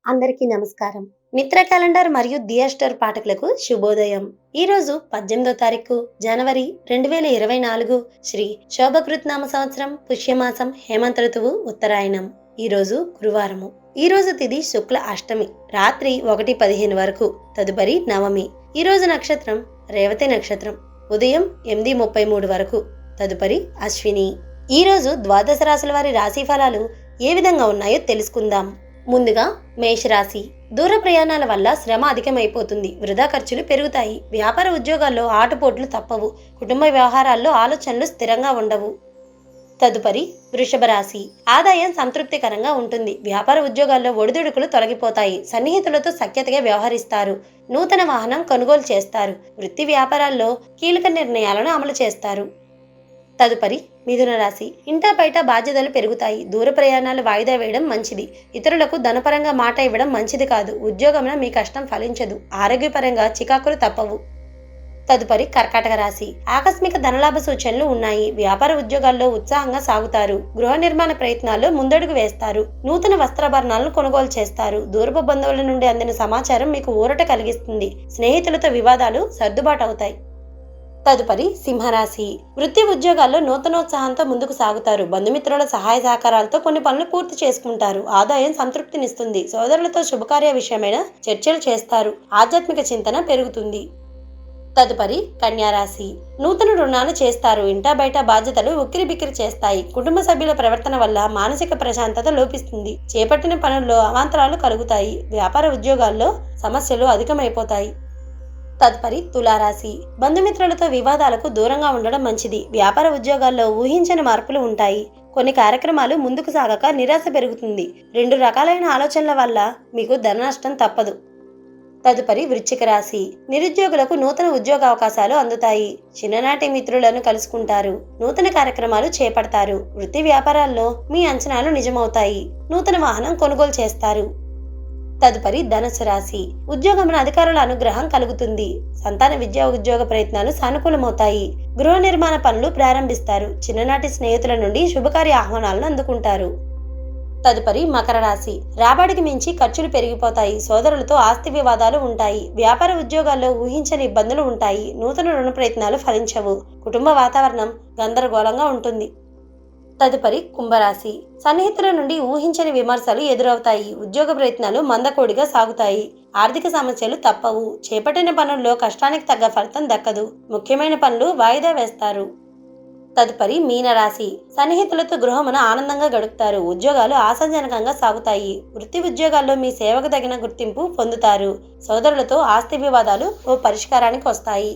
అందరికీ నమస్కారం. మిత్ర క్యాలెండర్ మరియు దియా స్టార్ పాఠకులకు శుభోదయం. ఈరోజు 18వ తారీఖు జనవరి 2024 శ్రీ శోభకృత్నామ సంవత్సరం పుష్యమాసం హేమంత ఋతువు ఉత్తరాయణం. ఈరోజు గురువారము. ఈరోజు తిథి శుక్ల అష్టమి రాత్రి 1:15 వరకు. తదుపరి నవమి. ఈరోజు నక్షత్రం రేవతి నక్షత్రం ఉదయం 8:33 వరకు. తదుపరి అశ్విని. ఈరోజు ద్వాదశ రాశుల వారి రాశి ఫలాలు ఏ విధంగా ఉన్నాయో తెలుసుకుందాం. ముందుగా మేషరాశి. దూర ప్రయాణాల వల్ల శ్రమ అధికమైపోతుంది, వృధా ఖర్చులు పెరుగుతాయి. వ్యాపార ఉద్యోగాల్లో ఆటుపోట్లు తప్పవు. కుటుంబ వ్యవహారాల్లో ఆలోచనలు స్థిరంగా ఉండవు. తదుపరి వృషభ రాశి. ఆదాయం సంతృప్తికరంగా ఉంటుంది. వ్యాపార ఉద్యోగాల్లో ఒడిదుడుకులు తొలగిపోతాయి. సన్నిహితులతో సఖ్యతగా వ్యవహరిస్తారు. నూతన వాహనం కొనుగోలు చేస్తారు. వృత్తి వ్యాపారాల్లో కీలక నిర్ణయాలను అమలు చేస్తారు. తదుపరి మిథున రాశి. ఇంటా బయట బాధ్యతలు పెరుగుతాయి. దూర ప్రయాణాలు వాయిదా వేయడం మంచిది. ఇతరులకు ధనపరంగా మాట ఇవ్వడం మంచిది కాదు. ఉద్యోగంలో మీ కష్టం ఫలించదు. ఆరోగ్యపరంగా చికాకులు తప్పవు. తదుపరి కర్కాటక రాశి. ఆకస్మిక ధనలాభ సూచనలు ఉన్నాయి. వ్యాపార ఉద్యోగాల్లో ఉత్సాహంగా సాగుతారు. గృహ నిర్మాణ ప్రయత్నాల్లో ముందడుగు వేస్తారు. నూతన వస్త్రాభరణాలను కొనుగోలు చేస్తారు. దూరపు బంధువుల నుండి అందిన సమాచారం మీకు ఊరట కలిగిస్తుంది. స్నేహితులతో వివాదాలు సర్దుబాటు అవుతాయి. తదుపరి సింహరాశి. వృత్తి ఉద్యోగాల్లో నూతనోత్సాహంతో ముందుకు సాగుతారు. బంధుమిత్రుల సహాయ సహకారాలతో కొన్ని పనులు పూర్తి చేసుకుంటారు. ఆదాయం సంతృప్తినిస్తుంది. సోదరులతో శుభకార్య విషయమైన చర్చలు చేస్తారు. ఆధ్యాత్మిక చింతన పెరుగుతుంది. తదుపరి కన్యారాశి. నూతన రుణాలు చేస్తారు. ఇంటా బయట బాధ్యతలు ఉక్కిరిబిక్కిరి చేస్తాయి. కుటుంబ సభ్యుల ప్రవర్తన వల్ల మానసిక ప్రశాంతత లోపిస్తుంది. చేపట్టిన పనుల్లో అవాంతరాలు కలుగుతాయి. వ్యాపార ఉద్యోగాల్లో సమస్యలు అధికమైపోతాయి. తదుపరి తులారాశి. బంధుమిత్రులతో వివాదాలకు దూరంగా ఉండడం మంచిది. వ్యాపార ఉద్యోగాల్లో ఊహించని మార్పులు ఉంటాయి. కొన్ని కార్యక్రమాలు ముందుకు సాగక నిరాశ పెరుగుతుంది. 2 రకాలైన ఆలోచనల వల్ల మీకు ధన నష్టం తప్పదు. తదుపరి వృశ్చిక రాశి. నిరుద్యోగులకు నూతన ఉద్యోగ అవకాశాలు అందుతాయి. చిన్ననాటి మిత్రులను కలుసుకుంటారు. నూతన కార్యక్రమాలు చేపడతారు. వృత్తి వ్యాపారాల్లో మీ అంచనాలు నిజమవుతాయి. నూతన వాహనం కొనుగోలు చేస్తారు. తదుపరి ధనుసు రాశి. ఉద్యోగంలో అధికారుల అనుగ్రహం కలుగుతుంది. సంతాన విద్యా ఉద్యోగ ప్రయత్నాలు సానుకూలమవుతాయి. గృహ నిర్మాణ పనులు ప్రారంభిస్తారు. చిన్ననాటి స్నేహితుల నుండి శుభకార్య ఆహ్వానాలను అందుకుంటారు. తదుపరి మకర రాశి. రాబడికి మించి ఖర్చులు పెరిగిపోతాయి. సోదరులతో ఆస్తి వివాదాలు ఉంటాయి. వ్యాపార ఉద్యోగాల్లో ఊహించని ఇబ్బందులు ఉంటాయి. నూతన రుణ ప్రయత్నాలు ఫలించవు. కుటుంబ వాతావరణం గందరగోళంగా ఉంటుంది. తదుపరి కుంభరాశి. సన్నిహితుల నుండి ఊహించని విమర్శలు ఎదురవుతాయి. ఉద్యోగ ప్రయత్నాలు మందకోడిగా సాగుతాయి. ఆర్థిక సమస్యలు తప్పవు. చేపట్టిన పనుల్లో కష్టానికి తగ్గ ఫలితం దక్కదు. ముఖ్యమైన పనులు వాయిదా వేస్తారు. తదుపరి మీనరాశి. సన్నిహితులతో గృహమున ఆనందంగా గడుపుతారు. ఉద్యోగాలు ఆశాజనకంగా సాగుతాయి. వృత్తి ఉద్యోగాల్లో మీ సేవకు తగిన గుర్తింపు పొందుతారు. సోదరులతో ఆస్తి వివాదాలు ఓ పరిష్కారానికి వస్తాయి.